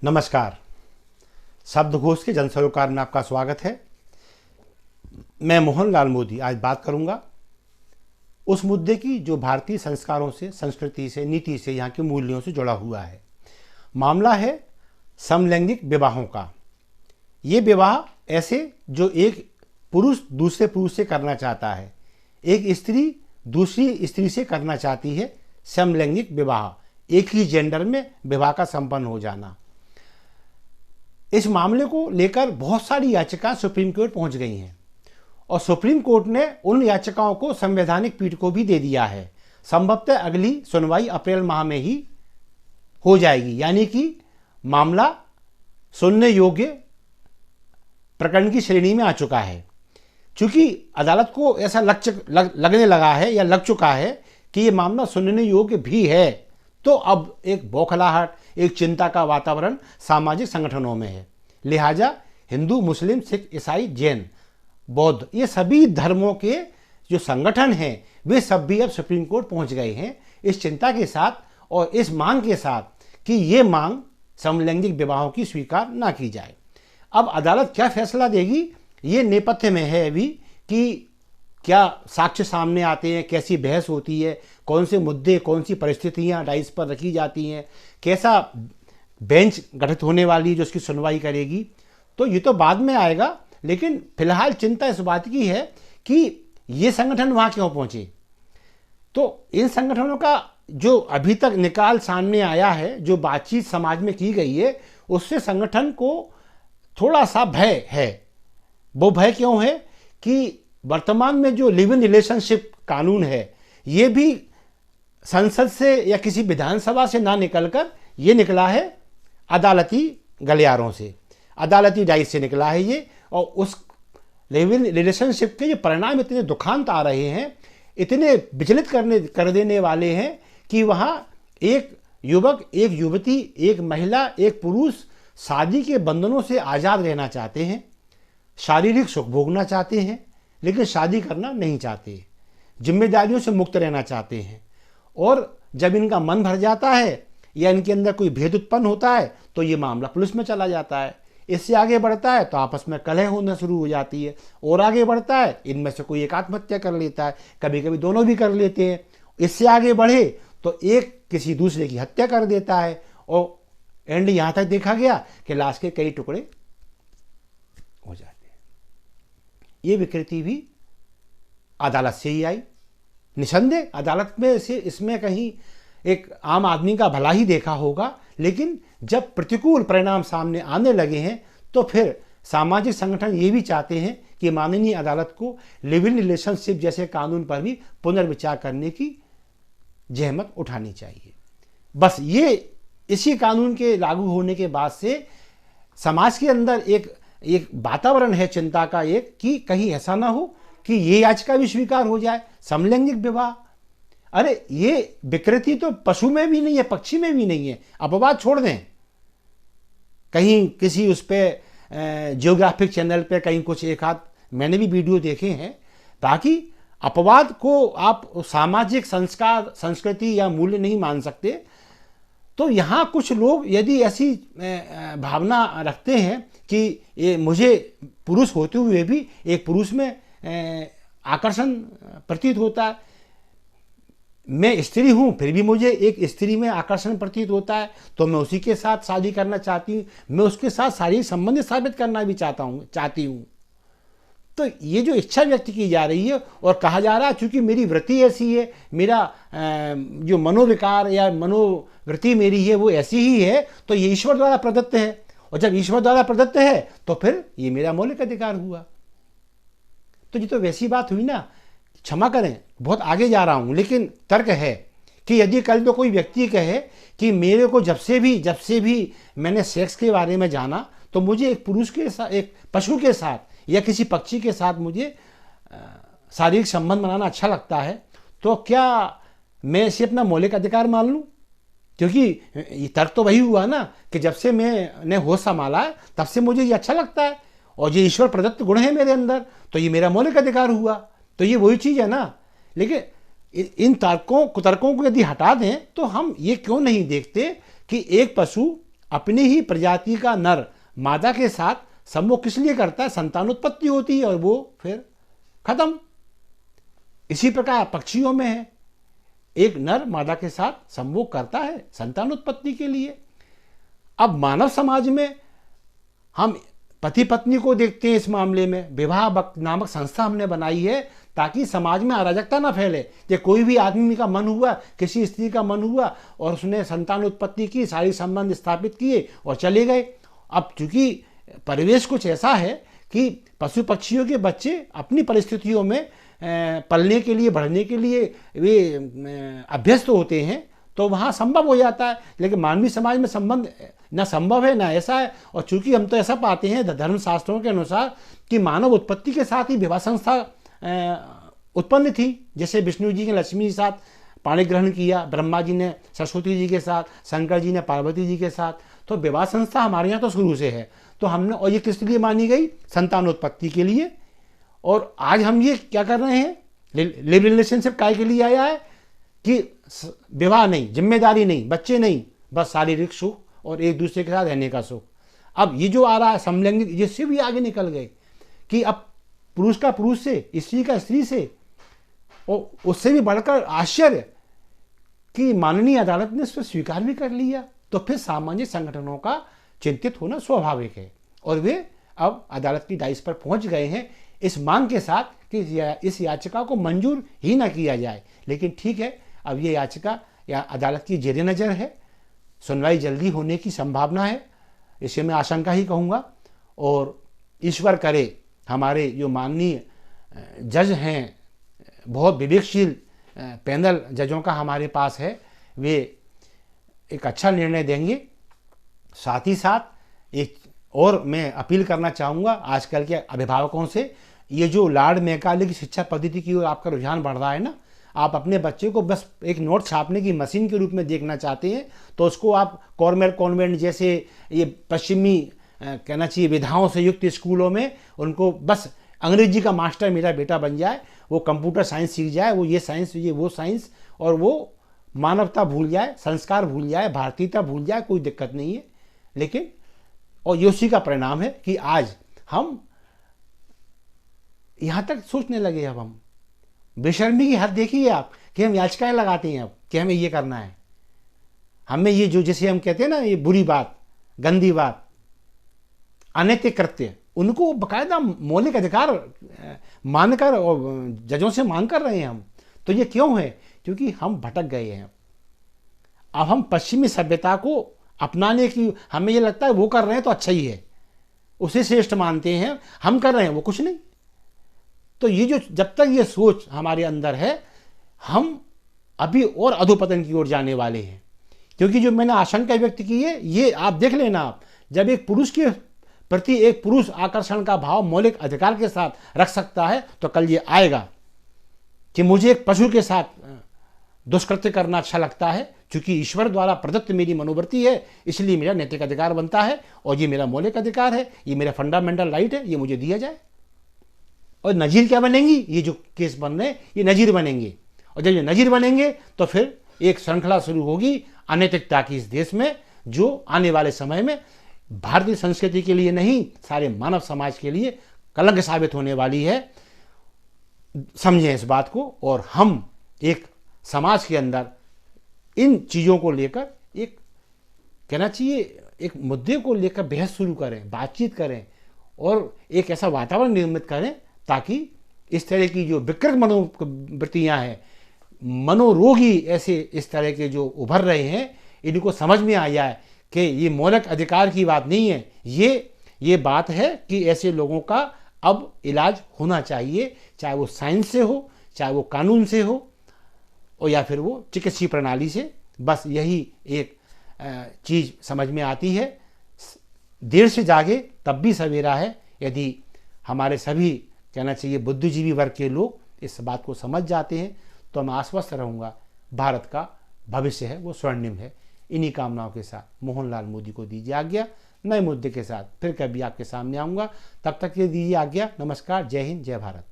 नमस्कार। शब्दकोश के जन सरोकार में आपका स्वागत है। मैं मोहनलाल मोदी आज बात करूंगा उस मुद्दे की जो भारतीय संस्कारों से, संस्कृति से, नीति से, यहाँ के मूल्यों से जुड़ा हुआ है। मामला है समलैंगिक विवाहों का। ये विवाह ऐसे जो एक पुरुष दूसरे पुरुष से करना चाहता है, एक स्त्री दूसरी स्त्री से करना चाहती है। समलैंगिक विवाह, एक ही जेंडर में विवाह का संपन्न हो जाना। इस मामले को लेकर बहुत सारी याचिकाएं सुप्रीम कोर्ट पहुंच गई हैं और सुप्रीम कोर्ट ने उन याचिकाओं को संवैधानिक पीठ को भी दे दिया है। संभवतः अगली सुनवाई अप्रैल माह में ही हो जाएगी, यानी कि मामला सुनने योग्य प्रकरण की श्रेणी में आ चुका है। चूंकि अदालत को ऐसा लगने लगा है या लग चुका है कि ये मामला सुनने योग्य भी है, तो अब एक बौखलाहट, एक चिंता का वातावरण सामाजिक संगठनों में है। लिहाजा हिंदू, मुस्लिम, सिख, ईसाई, जैन, बौद्ध, ये सभी धर्मों के जो संगठन हैं वे सब भी अब सुप्रीम कोर्ट पहुंच गए हैं इस चिंता के साथ और इस मांग के साथ कि ये मांग समलैंगिक विवाहों की स्वीकार ना की जाए। अब अदालत क्या फैसला देगी ये नेपथ्य में है अभी कि क्या साक्ष्य सामने आते हैं, कैसी बहस होती है, कौन से मुद्दे, कौन सी परिस्थितियां डाइस पर रखी जाती हैं, कैसा बेंच गठित होने वाली है जो उसकी सुनवाई करेगी, तो ये तो बाद में आएगा। लेकिन फिलहाल चिंता इस बात की है कि ये संगठन वहाँ क्यों पहुँचे। तो इन संगठनों का जो अभी तक निकाल सामने आया है, जो बातचीत समाज में की गई है, उससे संगठन को थोड़ा सा भय है। वो भय क्यों है कि वर्तमान में जो लिव इन रिलेशनशिप कानून है ये भी संसद से या किसी विधानसभा से ना निकलकर ये निकला है अदालती गलियारों से, अदालती डाइस से निकला है ये। और उस लिव इन रिलेशनशिप के जो परिणाम इतने दुखांत आ रहे हैं, इतने विचलित कर देने वाले हैं कि वहाँ एक युवक, एक युवती, एक महिला, एक पुरुष शादी के बंधनों से आज़ाद रहना चाहते हैं, शारीरिक सुख भोगना चाहते हैं, लेकिन शादी करना नहीं चाहते, जिम्मेदारियों से मुक्त रहना चाहते हैं। और जब इनका मन भर जाता है या इनके अंदर कोई भेद उत्पन्न होता है तो ये मामला पुलिस में चला जाता है। इससे आगे बढ़ता है तो आपस में कलह होना शुरू हो जाती है, और आगे बढ़ता है इनमें से कोई एक आत्महत्या कर लेता है, कभी कभी दोनों भी कर लेते हैं। इससे आगे बढ़े तो एक किसी दूसरे की हत्या कर देता है, और एंड यहाँ तक देखा गया कि लाश के कई टुकड़े हो जाते हैं। ये विकृति भी अदालत से ही आई। निसंदेह अदालत में से इसमें कहीं एक आम आदमी का भला ही देखा होगा, लेकिन जब प्रतिकूल परिणाम सामने आने लगे हैं तो फिर सामाजिक संगठन ये भी चाहते हैं कि माननीय अदालत को लिव इन रिलेशनशिप जैसे कानून पर भी पुनर्विचार करने की जहमत उठानी चाहिए। बस ये इसी कानून के लागू होने के बाद से समाज के अंदर एक वातावरण है चिंता का, एक कि कहीं ऐसा ना हो कि ये याचिका भी स्वीकार हो जाए, समलैंगिक विवाह। अरे ये विकृति तो पशु में भी नहीं है, पक्षी में भी नहीं है। अपवाद छोड़ दें, कहीं किसी उस पर जियोग्राफिक चैनल पे कहीं कुछ एक आध मैंने भी वीडियो देखे हैं। बाकी अपवाद को आप सामाजिक संस्कार, संस्कृति या मूल्य नहीं मान सकते। तो यहाँ कुछ लोग यदि ऐसी भावना रखते हैं कि ये मुझे पुरुष होते हुए भी एक पुरुष में आकर्षण प्रतीत होता है, मैं स्त्री हूँ फिर भी मुझे एक स्त्री में आकर्षण प्रतीत होता है, तो मैं उसी के साथ शादी करना चाहती हूँ, मैं उसके साथ शारीरिक संबंध स्थापित करना भी चाहती हूँ। तो ये जो इच्छा व्यक्त की जा रही है और कहा जा रहा है चूंकि मेरी वृत्ति ऐसी है, मेरा जो मनोविकार या मनोवृत्ति मेरी है वो ऐसी ही है, तो ये ईश्वर द्वारा प्रदत्त है। और जब ईश्वर द्वारा प्रदत्त है तो फिर ये मेरा मौलिक अधिकार हुआ। तो ये तो वैसी बात हुई ना, क्षमा करें बहुत आगे जा रहा हूं, लेकिन तर्क है कि यदि कल तो कोई व्यक्ति कहे कि मेरे को जब से भी मैंने सेक्स के बारे में जाना तो मुझे एक पुरुष के साथ, एक पशु के साथ या किसी पक्षी के साथ मुझे शारीरिक संबंध बनाना अच्छा लगता है, तो क्या मैं इसे अपना मौलिक अधिकार मान लूं? क्योंकि ये तर्क तो वही हुआ ना कि जब से मैंने होश संभाला है तब से मुझे ये अच्छा लगता है और ये ईश्वर प्रदत्त गुण है मेरे अंदर, तो ये मेरा मौलिक अधिकार हुआ। तो ये वही चीज़ है ना। लेकिन इन कुतर्कों को यदि हटा दें तो हम ये क्यों नहीं देखते कि एक पशु अपनी ही प्रजाति का नर मादा के साथ संभोग किस लिए करता है? संतानोत्पत्ति होती है और वो फिर खत्म। इसी प्रकार पक्षियों में है, एक नर मादा के साथ संभोग करता है संतानोत्पत्ति के लिए। अब मानव समाज में हम पति पत्नी को देखते हैं। इस मामले में विवाह नामक संस्था हमने बनाई है ताकि समाज में अराजकता ना फैले कि कोई भी आदमी का मन हुआ, किसी स्त्री का मन हुआ और उसने संतान उत्पत्ति की, शारीरिक संबंध स्थापित किए और चले गए। अब चूंकि परिवेश कुछ ऐसा है कि पशु पक्षियों के बच्चे अपनी परिस्थितियों में पलने के लिए, बढ़ने के लिए वे अभ्यस्त होते हैं, तो वहाँ संभव हो जाता है। लेकिन मानवीय समाज में संबंध ना संभव है ना ऐसा है। और चूंकि हम तो ऐसा पाते हैं धर्मशास्त्रों के अनुसार कि मानव उत्पत्ति के साथ ही विवाह संस्था उत्पन्न थी। जैसे विष्णु जी ने लक्ष्मी के साथ पाणी ग्रहण किया, ब्रह्मा जी ने सरस्वती जी के साथ, शंकर जी ने पार्वती जी के साथ, तो विवाह संस्था हमारे यहाँ तो शुरू से है। तो हमने, और ये किस लिए मानी गई? संतानोत्पत्ति के लिए। और आज हम ये क्या कर रहे हैं? लिव रिलेशनशिप काय के लिए आया है कि विवाह नहीं, जिम्मेदारी नहीं, बच्चे नहीं, बस शारीरिक सुख और एक दूसरे के साथ रहने का सुख। अब ये जो आ रहा है समलैंगिक, इससे भी आगे निकल गए कि अब पुरुष का पुरुष से, स्त्री का स्त्री से, और उससे भी बढ़कर आश्चर्य कि माननीय अदालत ने इसको स्वीकार भी कर लिया। तो फिर सामाजिक संगठनों का चिंतित होना स्वाभाविक है और वे अब अदालत की डाइस पर पहुंच गए हैं इस मांग के साथ कि इस याचिका को मंजूर ही ना किया जाए। लेकिन ठीक है, अब ये याचिका या अदालत की जेरे नज़र है, सुनवाई जल्दी होने की संभावना है, इसे मैं आशंका ही कहूँगा। और ईश्वर करे हमारे जो माननीय जज हैं, बहुत विवेकशील पैनल जजों का हमारे पास है, वे एक अच्छा निर्णय देंगे। साथ ही साथ एक और मैं अपील करना चाहूँगा आजकल के अभिभावकों से, ये जो लॉर्ड मैकाले की शिक्षा पद्धति की ओर आपका रुझान बढ़ रहा है ना, आप अपने बच्चे को बस एक नोट छापने की मशीन के रूप में देखना चाहते हैं, तो उसको आप कॉर्मेल कॉन्वेंट जैसे ये पश्चिमी कहना चाहिए विधाओं से युक्त स्कूलों में उनको बस अंग्रेजी का मास्टर मेरा बेटा बन जाए, वो कंप्यूटर साइंस सीख जाए, वो ये साइंस, ये वो साइंस, और वो मानवता भूल जाए, संस्कार भूल जाए, भारतीयता भूल जाए, कोई दिक्कत नहीं है। लेकिन और ये उसी का परिणाम है कि आज हम यहाँ तक सोचने लगे, अब हम बेशर्मी की हद देखिए आप कि हम याचिकाएं लगाते हैं अब कि हमें ये करना है, हमें ये जो जिसे हम कहते हैं ना, ये बुरी बात, गंदी बात, अनैतिक कृत्य, उनको बाकायदा मौलिक अधिकार मानकर और जजों से मांग कर रहे हैं हम। तो ये क्यों है? क्योंकि हम भटक गए हैं। अब हम पश्चिमी सभ्यता को अपनाने की, हमें ये लगता है वो कर रहे हैं तो अच्छा ही है, उसे श्रेष्ठ मानते हैं, हम कर रहे हैं वो कुछ नहीं। तो ये जो जब तक ये सोच हमारे अंदर है, हम अभी और अधोपतन की ओर जाने वाले हैं। क्योंकि जो मैंने आशंका व्यक्त की है, ये आप देख लेना, आप जब एक पुरुष के प्रति एक पुरुष आकर्षण का भाव मौलिक अधिकार के साथ रख सकता है, तो कल ये आएगा कि मुझे एक पशु के साथ दुष्कृत्य करना अच्छा लगता है, क्योंकि ईश्वर द्वारा प्रदत्त मेरी मनोवृत्ति है, इसलिए मेरा नैतिक अधिकार बनता है और ये मेरा मौलिक अधिकार है, ये मेरा फंडामेंटल राइट है, ये मुझे दिया जाए। और नजीर क्या बनेंगी? ये जो केस बन रहे हैं ये नजीर बनेंगे, और जब ये नजीर बनेंगे तो फिर एक श्रृंखला शुरू होगी अनैतिकता की इस देश में, जो आने वाले समय में भारतीय संस्कृति के लिए नहीं, सारे मानव समाज के लिए कलंक साबित होने वाली है। समझें इस बात को, और हम एक समाज के अंदर इन चीज़ों को लेकर एक कहना चाहिए एक मुद्दे को लेकर बहस शुरू करें, बातचीत करें और एक ऐसा वातावरण निर्मित करें ताकि इस तरह की जो विकृत मनोवृत्तियाँ हैं, मनोरोगी ऐसे इस तरह के जो उभर रहे हैं, इनको समझ में आ जाए कि ये मौलिक अधिकार की बात नहीं है, ये बात है कि ऐसे लोगों का अब इलाज होना चाहिए, चाहे वो साइंस से हो, चाहे वो कानून से हो, और या फिर वो चिकित्सीय प्रणाली से। बस यही एक चीज़ समझ में आती है। देर से जागे तब भी सवेरा है। यदि हमारे सभी कहना चाहिए बुद्धिजीवी वर्ग के लोग इस बात को समझ जाते हैं तो मैं आश्वस्त रहूँगा, भारत का भविष्य है वो स्वर्णिम है। इन्हीं कामनाओं के साथ मोहनलाल मोदी को दीजिए आज्ञा। नए मुद्दे के साथ फिर कभी आपके सामने आऊँगा, तब तक के दीजिए आज्ञा। नमस्कार, जय हिंद, जय भारत।